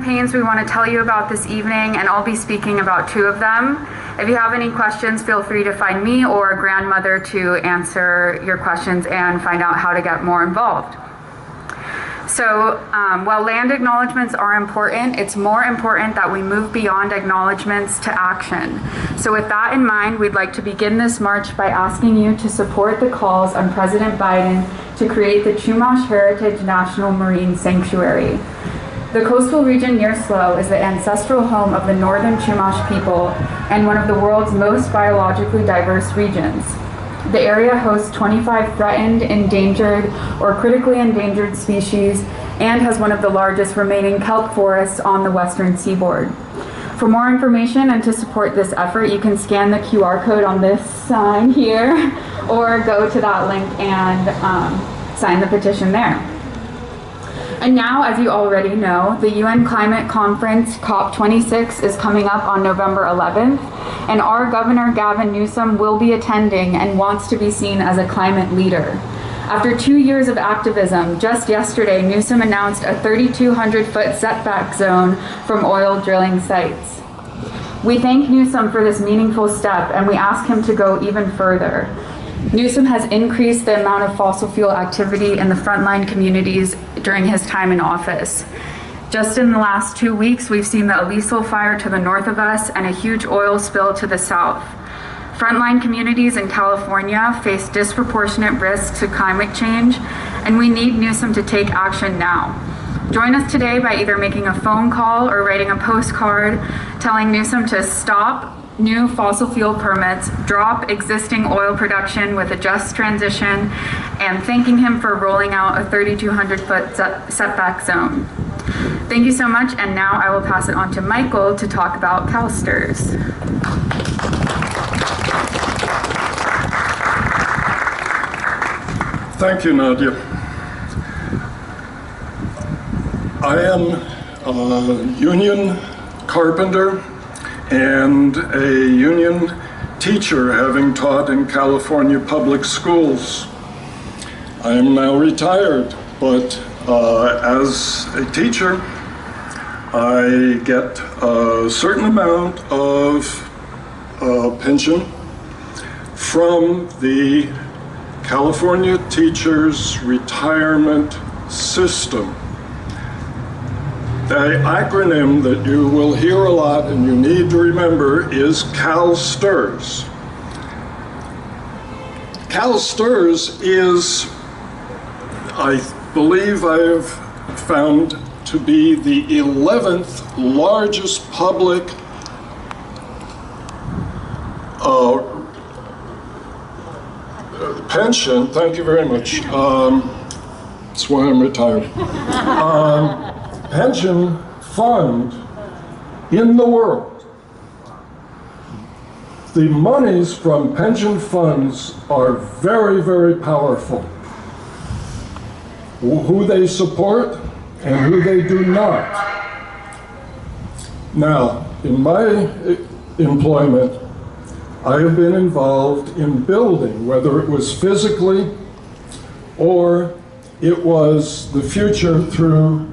campaigns we want to tell you about this evening, and I'll be speaking about 2 of them. If you have any questions, feel free to find me or a grandmother to answer your questions and find out how to get more involved. So while land acknowledgements are important, it's more important that we move beyond acknowledgements to action. So with that in mind, we'd like to begin this march by asking you to support the calls on President Biden to create the Chumash Heritage National Marine Sanctuary. The coastal region near SLO is the ancestral home of the northern Chumash people and one of the world's most biologically diverse regions. The area hosts 25 threatened, endangered, or critically endangered species and has one of the largest remaining kelp forests on the western seaboard. For more information and to support this effort, you can scan the QR code on this sign here or go to that link and sign the petition there. And now, as you already know, the UN Climate Conference, COP26, is coming up on November 11th, and our Governor Gavin Newsom will be attending and wants to be seen as a climate leader. After 2 years of activism, just yesterday, Newsom announced a 3,200-foot setback zone from oil drilling sites. We thank Newsom for this meaningful step, and we ask him to go even further. Newsom has increased the amount of fossil fuel activity in the frontline communities during his time in office. Just in the last 2 weeks, we've seen the Alyssa fire to the north of us and a huge oil spill to the south. Frontline communities in California face disproportionate risks to climate change, and we need Newsom to take action now. Join us today by either making a phone call or writing a postcard telling Newsom to stop new fossil fuel permits, drop existing oil production with a just transition, and thanking him for rolling out a 3,200-foot setback zone. Thank you so much, and now I will pass it on to Michael to talk about CalSTRS. Thank you, Nadia. I am a union carpenter and a union teacher, having taught in California public schools. I am now retired, but as a teacher, I get a certain amount of pension from the California Teachers Retirement System. The acronym that you will hear a lot and you need to remember is CalSTRS. CalSTRS is, I believe I have found to be the 11th largest public pension, thank you very much, that's why I'm retired, pension fund in the world. The monies from pension funds are very, very powerful. Who they support and who they do not. Now, in my employment, I have been involved in building, whether it was physically or it was the future through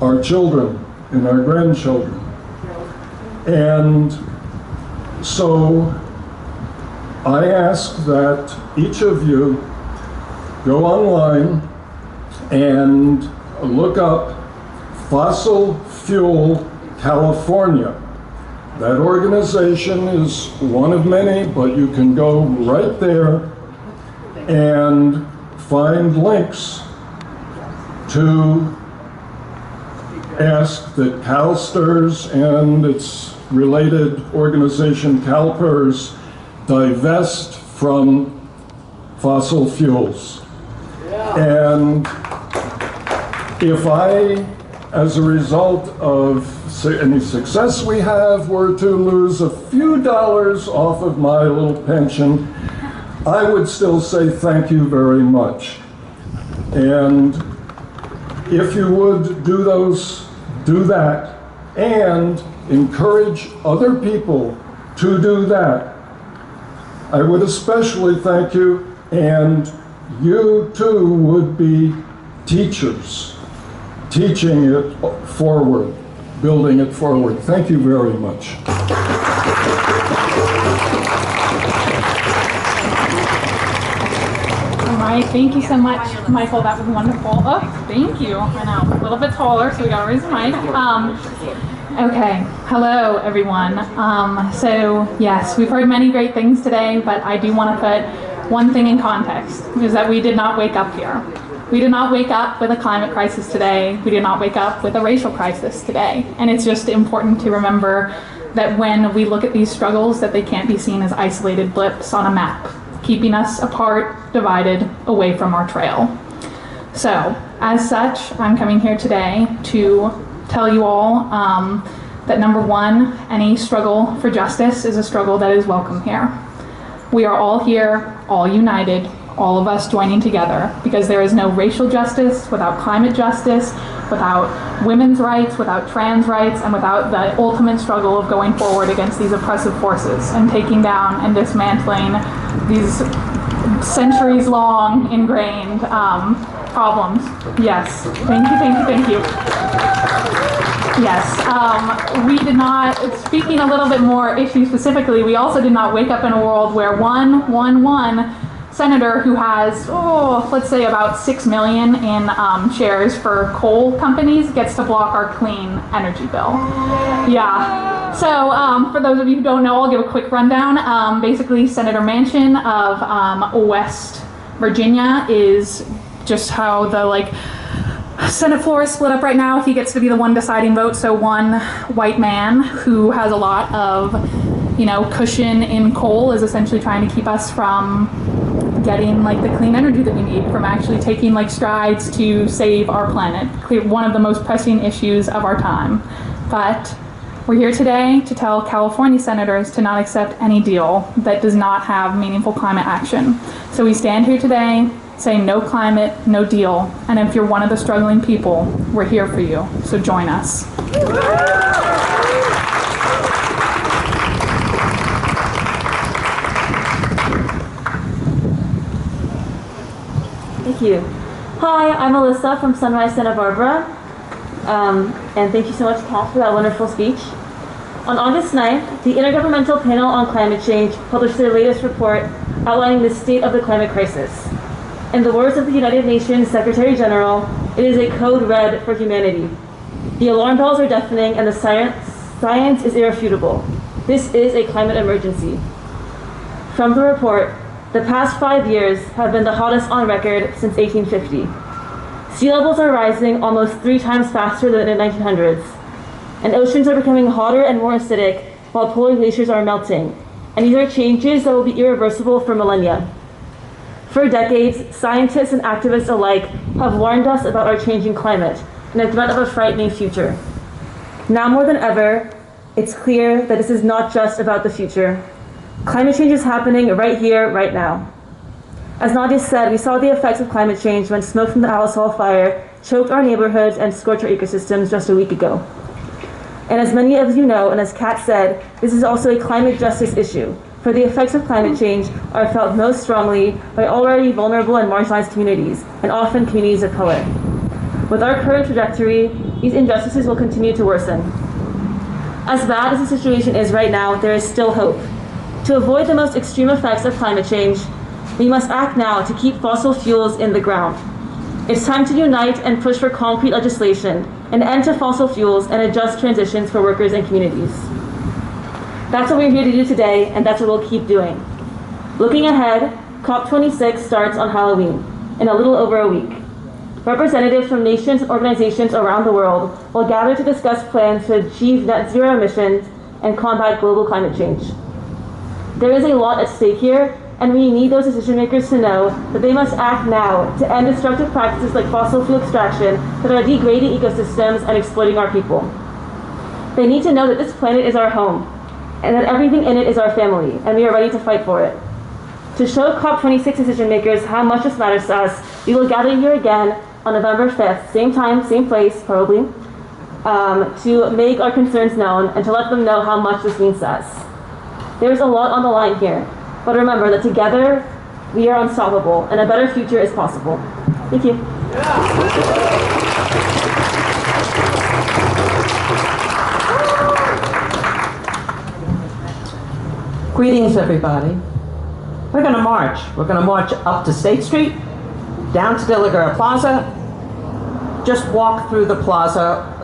our children and our grandchildren. And so I ask that each of you go online and look up Fossil Fuel California. That organization is one of many, but you can go right there and find links to ask that CalSTRS and its related organization CalPERS divest from fossil fuels. And if I, as a result of any success we have, were to lose a few dollars off of my little pension, I would still say thank you very much. And if you would do that and encourage other people to do that, I would especially thank you, and you too would be teachers. teaching it forward, building it forward. Thank you very much. All right, thank you so much, Michael. That was wonderful. Oh, thank you. I know, a little bit taller, so we gotta raise the mic. Okay, hello everyone. So yes, we've heard many great things today, but I do want to put one thing in context, is that we did not wake up here. We did not wake up with a climate crisis today. We did not wake up with a racial crisis today. And it's just important to remember that when we look at these struggles, that they can't be seen as isolated blips on a map, keeping us apart, divided, away from our trail. So, as such, I'm coming here today to tell you all that number one, any struggle for justice is a struggle that is welcome here. We are all here, all united, all of us joining together, because there is no racial justice without climate justice, without women's rights, without trans rights, and without the ultimate struggle of going forward against these oppressive forces and taking down and dismantling these centuries-long ingrained problems. Yes, thank you, thank you, thank you. Yes, we did not, speaking a little bit more issue specifically, we also did not wake up in a world where one senator who has, let's say about 6 million in shares for coal companies gets to block our clean energy bill. Yeah. So for those of you who don't know, I'll give a quick rundown. Basically, Senator Manchin of West Virginia is just how the Senate floor is split up right now. He gets to be the one deciding vote. So one white man who has a lot of, cushion in coal is essentially trying to keep us from getting the clean energy that we need, from actually taking strides to save our planet. One of the most pressing issues of our time. But we're here today to tell California senators to not accept any deal that does not have meaningful climate action. So we stand here today saying no climate, no deal. And if you're one of the struggling people, we're here for you. So join us. Thank you. Hi, I'm Alyssa from Sunrise, Santa Barbara. And thank you so much, Kat, for that wonderful speech. On August 9th, the Intergovernmental Panel on Climate Change published their latest report outlining the state of the climate crisis. In the words of the United Nations Secretary General, it is a code red for humanity. The alarm bells are deafening and the science is irrefutable. This is a climate emergency. From the report, the past 5 years have been the hottest on record since 1850. Sea levels are rising almost 3 times faster than in the 1900s. And oceans are becoming hotter and more acidic while polar glaciers are melting. And these are changes that will be irreversible for millennia. For decades, scientists and activists alike have warned us about our changing climate and the threat of a frightening future. Now more than ever, it's clear that this is not just about the future. Climate change is happening right here, right now. As Nadia said, we saw the effects of climate change when smoke from the Alice Hall fire choked our neighborhoods and scorched our ecosystems just a week ago. And as many of you know, and as Kat said, this is also a climate justice issue, for the effects of climate change are felt most strongly by already vulnerable and marginalized communities, and often communities of color. With our current trajectory, these injustices will continue to worsen. As bad as the situation is right now, there is still hope. To avoid the most extreme effects of climate change, we must act now to keep fossil fuels in the ground. It's time to unite and push for concrete legislation, an end to fossil fuels, and a just transitions for workers and communities. That's what we're here to do today, and that's what we'll keep doing. Looking ahead, COP26 starts on Halloween, in a little over a week. Representatives from nations and organizations around the world will gather to discuss plans to achieve net zero emissions and combat global climate change. There is a lot at stake here, and we need those decision makers to know that they must act now to end destructive practices like fossil fuel extraction that are degrading ecosystems and exploiting our people. They need to know that this planet is our home, and that everything in it is our family, and we are ready to fight for it. To show COP26 decision makers how much this matters to us, we will gather here again on November 5th, same time, same place, probably, to make our concerns known and to let them know how much this means to us. There's a lot on the line here, but remember that together we are unstoppable and a better future is possible. Thank you. Greetings, everybody. We're going to march. We're going to march up to State Street, down to De La Guerra Plaza, just walk through the plaza